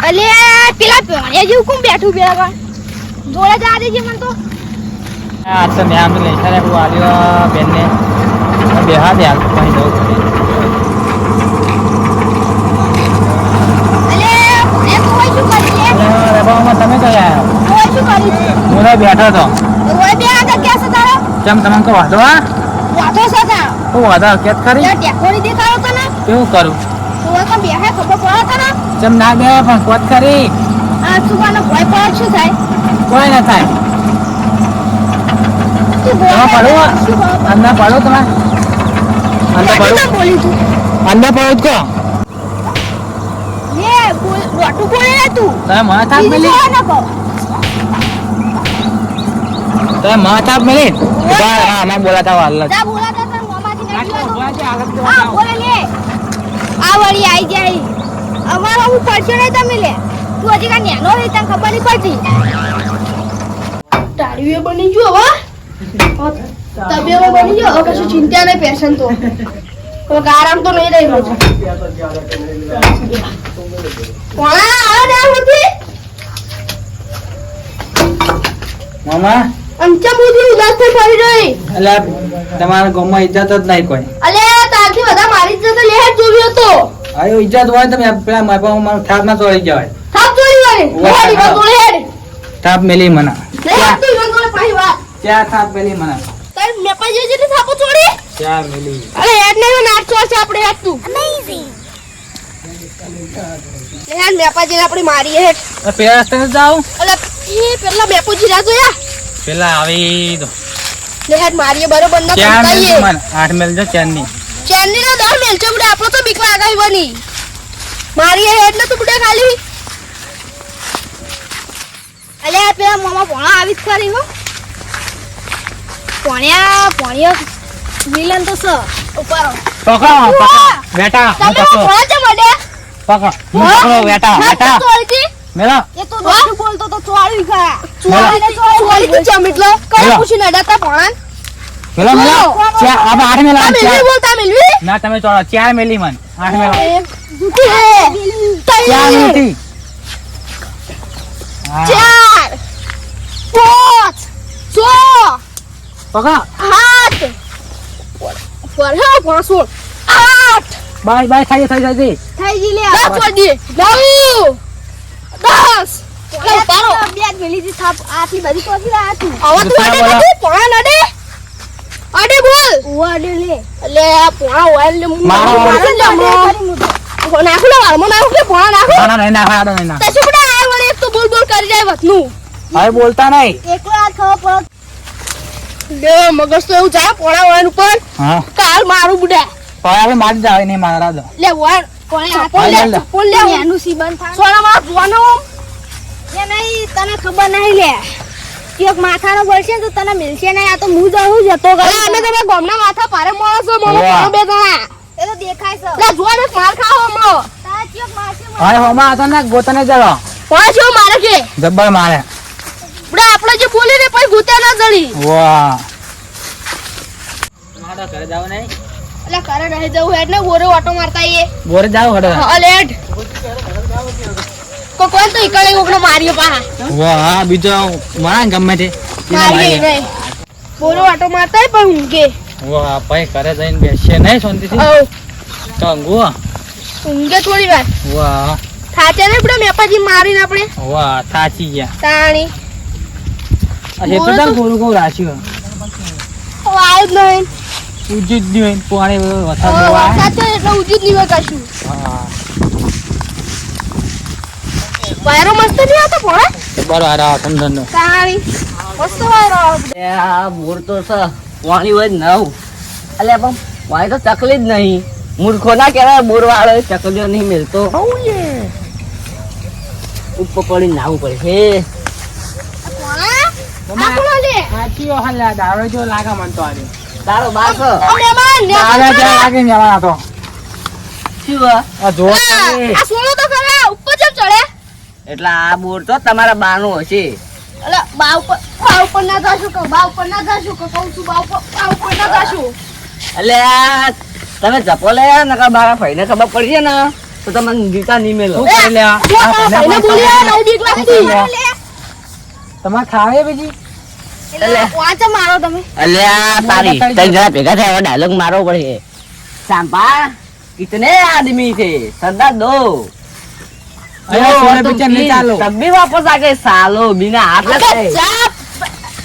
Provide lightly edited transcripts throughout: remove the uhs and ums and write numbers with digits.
અલે પેલા પોણિયા જેવું કોણ બેઠું પેલા જોડે જા દેજે મને તો આ તો મેં આમ લઈ ખરે હું આલ્યો બેનને બેહા દે હાલ કઈ જવું પડે અલે એ કોઈ શું કરી લે અરે બાબા તમે કઈ આયા કોઈ શું કરી હું બેઠો તો રોય બે આ કે છે તારો કેમ તમને કો વાંધો હા વાતો છે તા હું વાંધો કેત કરી લે ટેકોરી દેખાયો તને કેવું કરું તો તો બેહે ખબર પડે તને કેમ ના બે પણ કોત કરી આ સુવાનો ભય પડે શું થાય કોઈ ના થાય તું તમે પડો અંદર પડો તમે અંદર પડો બોલી તું અંદર પડો કો લે બોલ રોટુ બોલે ને તું તમે માથા મેલી તમે માથા મેલી હા ના બોલાતા વાલ જા બોલાતા તને મામાજી ને આગળ હા બોલે લે આ વળી આઈ જાય અમારો હું પડશે નહીં તમે લે તું હજી કા નેનો રહી તને ખબર નહીં પડતી તાળીઓ બની ગયો હવે તબેલો બની ગયો હવે કશું ચિંતા નહીં પેશન તો કોઈ આરામ તો નહીં રહી રહ્યો કોણા આવે ને આવતી મામા અંચા બુધી ઉદાસ થઈ પડી રહી અલા તમારા ગામમાં ઇજ્જત જ નહીં કોઈ અલે તારથી બધા મારી જ તો લેહર જોવ્યો તો આયો ઇજ્જત હોય તો મેં પેલા માપા મારો થાપ ના તોડી જવાય થાપ ચોરી વાળી હોડી બતોડે હેડ થાપ મેલી મને નહીં તું ઈવન તોડે પાહી વાત ક્યાં થાપ મેલી મને તાર મેપા જે જેટલી થાપો ચોરી ક્યાં મેલી અરે હેડ નહીં નાચ ચોર છે આપણે હેડ તું અમેઝિંગ હેડ મેપા જે આપણે મારી હેડ પેલા રસ્તે જાવ અલે એ પેલા મેપોજી રાજો યા પેલા આવી તો લે હેડ મારીએ બરોબર ન ક્યાં મેલી કરતાઈએ મને 8 મેલ જો ચેનની ચેન્ની ના દર મેલ છે બડે આપણો તો બીક લાગાઈ બની મારીએ હેડ ને તું બડે ખાલી અલે પેલા મામા ભણા આવી જ કરી હો પોણિયા મિલન તો સ ઉપર પકડો બેટા તમે ભણા છે મડે પકડો બેટા બેટા ચોરી મેલો એ તો દોસ્ત બોલતો તો ચોરી ગયા ચોરી તું ચમ એટલે કઈ પૂછી નડાતા ભણા મેલો મેલો ચા આ 8 મેલા તમે બોલતા મિલવી ના તમે ચોળો 4 મેલી મન 8 મેલો ચાર 4 મેલી ચાર પાંચ છ પકડો 8 પર હે પાંચસો 8 બાય બાય થઈ થઈ જી લે 10 વડી 9 10 તારો બેગ મેલી દી થાપ આટલી બધી કોથી લાયા તું હવે તું અડે નથી પોણા અડે અડે બોલ ઓ અડે લે પોણા ઓઇલ લે મારો નાખો લે વાળમાં નાખો કે પોણા નાખો ના નહીં ના નહીં ના તે શું આ વળી એક તો બોલ બોલ કરી જાય વતનું હવે બોલતા નહીં એકલો આ ખબર પડે લે મગજ તો એવું જાય પોણા ઓઇલ ઉપર હા કાલ મારું બુડા પણ આપણે મારી જાવ નહીં મારા દો લે ઓઇલ કોણે પોલ લે એનું સીબન થાય સોના માં જોવાનો એ નહીં તને ખબર નહીં લે એક માથાનો પડશે તો તને મિલશે નહીં આ તો હું જાઉં જતો ગયો અમે તમે ગામના માથા પારે માણસો મોણો બે જણા એ તો દેખાય છે લે જો ને માર ખાઓ હમણો તા ચિયો મારશે હવે હોમાં હતો ને ગોતને જરો પાંચ જો મારે કે જબ્બર મારે બડા આપણે જે બોલી ને પછી ગુતે ના જડી વાહ મારા ઘરે જાવ નહીં એટલે કરે રહી જવું એટલે ગોરે ઓટો મારતા એ બોરે જાવ હડો અલેટ કોઈ તો ઈકડે કોકનો માર્યો પાહા વાહ બીજો મારા ગમે તે મારી નહીં બોરો ઓટો મારતા પણ ઊંઘે વાહ ભાઈ ઘરે જઈને બેસીએ નહીં શાંતિથી ઓ તો ઊંઘો ઊંઘે થોડી વાર વાહ થાચે ને આપણે મેપાજી મારીને આપણે વાહ થાચી ગયા તાણી અચ્છા તો ચાલ ગોરું ગો રાખ્યું વાય નહીં ઉજી જ નહીં પાણી વરસાદ વરસાદ છે એટલે ઉજી જ નહીં કશું હા વાયરો મસ્ત નહીં આવતો ભોળા બરો હારા સમજણ તાણી મસ્ત વાયરો આવે આ બોર તો છે પાણી હોય નવ એટલે પણ પાણી તો ચકલી જ નહીં મૂર્ખો ના કહેવાય બોર વાળો ચકલીઓ નહીં મિલતો ઉપર પડી નાવું પડે હે ભોળા આ કોણ લે સાચી હાલ દારો જો લાગે મન તો આજે તારો બાર છે અરે માન ને દારા જો લાગે ને વાળા તો શું આ જો આ સોનો તો ખરા ઉપર ચમ ચડે એટલે આ બોર તો તમારા બાનું હશે અલે બા ઉપર ના જાશું કે બા ઉપર ના જાશું કે કહું છું બા ઉપર ના જાશું એટલે આ તમે જપો લે નકર મારા ભાઈને ખબર પડશે ને તો તમને ગીતા નહીં મેલો શું કરી લે આ? જો આ તારા ભલે ભાઈને માર બોલ્યા, નહીં બીક લાગતી. શું કરી લે? તમારે ખાવે બીજી એટલે વાંચો મારો તમે. અલ્યા તારી તઈ જરા ભેગા થાય ડાયલોગ મારવો પડે સાંભા कितने आदमी थे सरदार दो अरे सोने पिक्चर नहीं चालो तब भी वापस आ गए सालो बिना हाथ અરે लगे ચાપ.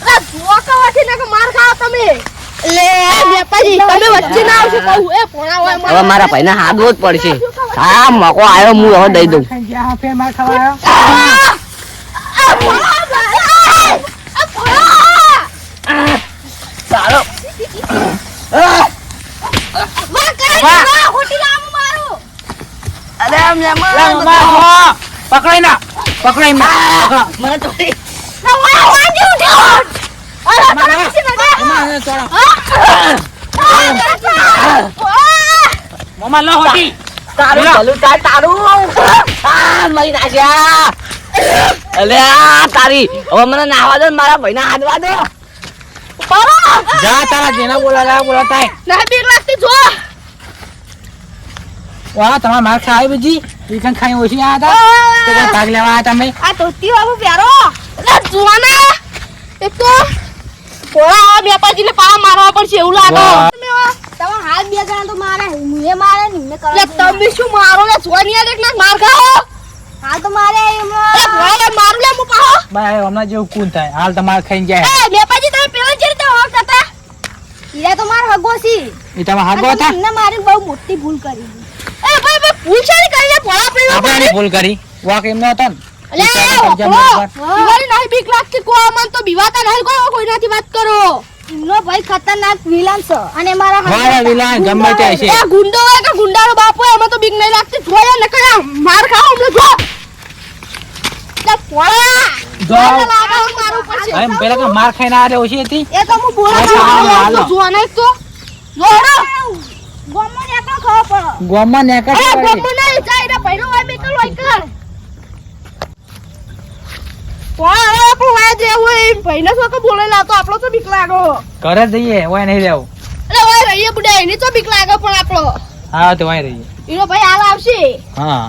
અરે જોકાવાથી ને કે માર ખાઓ તમે. લે બેપાજી તમે વચ્ચે ના આવશો કહું એ પોણા હોય હવે મારા ભાઈને હાથ જ પડશે હા મકો આવ્યો હું હવે દઈ દઉં ખાઈ ગયા ફેર માર ખવાયો સાલો અરે પકડાઈ ના પકડાઈ ના મને તો મમ્મા લો હોટી તારું ભલું થાય તારું મરી નાખ્યા અલ્યા તારી હવે મને નાવા દો ને મારા ભાઈને હાથવા દો જા તારા જેના બોલાતા વાહ તમારા માર ખાય બીજી ચિકન ખાઈ ઓછી આ હતા તો કોઈ ભાગ લેવા આયા તમે આ ધોતી બાબુ પ્યારો એટલે જોવાના એક તો પોળા બેપાજી ને પા મારવા પડશે એવું લાગે વાહ. તમે હાથ બે જણા તો મારે મુએ મારે ને મેં કરવા તમે શું મારો લે જોવાની આ દેખ ના માર ખાઓ હા તો મારે એમાં ભાઈ મારું લે મુ પાહો ભાઈ હમણાં જેવું કુન થાય હાલ તમારે ખાઈ જાય એ બેપાજી તમે પેલા જે રીતે હોક હતા ઈરા તો માર હગો સી એ તમે હાગો હતા તમને મારી બહુ મોટી ભૂલ કરી એ ભાઈ ભાઈ ભૂલ છે કરીને પોળા પીવો આપણે ભૂલ કરી વાક એમનો હતો ને અલે તમારી નહીં બીક લાગતી કોઈ અમન તો બીવાતા નહીં કોઈ નાથી વાત કરો એમનો ભાઈ ખતરનાક વિલન છે અને મારા વાહ વિલાન ગમે તે છે એ ગુંડો હોય કે ગુંડાનો બાપ હોય એમાં તો બીક નહીં લાગતી જોયા ન કરે માર ખાઓ હમણે જો તે પોળા જો મારું પડશે એમ પેલા કે માર ખાઈને આ રે ઓછી હતી એ તો હું બોલા હાલો. જો ને તો જોડો ગોમો ને તો ખબર પડે ગોમમાં નેકર અરે ગોમો ને ચાઈના પૈનો હોય મે તો લોઈ કર પોળા હવે આપણું વાય જે હોય પૈનો શું કે બોલેલા તો આપણો તો બીક લાગો ઘરે જઈએ ઓય નહીં રહેવું અરે ઓય રહીએ બુડા એની તો બીક લાગે પણ આપણો હા તો ઓય રહીએ ઈનો ભાઈ હાલ આવશે હા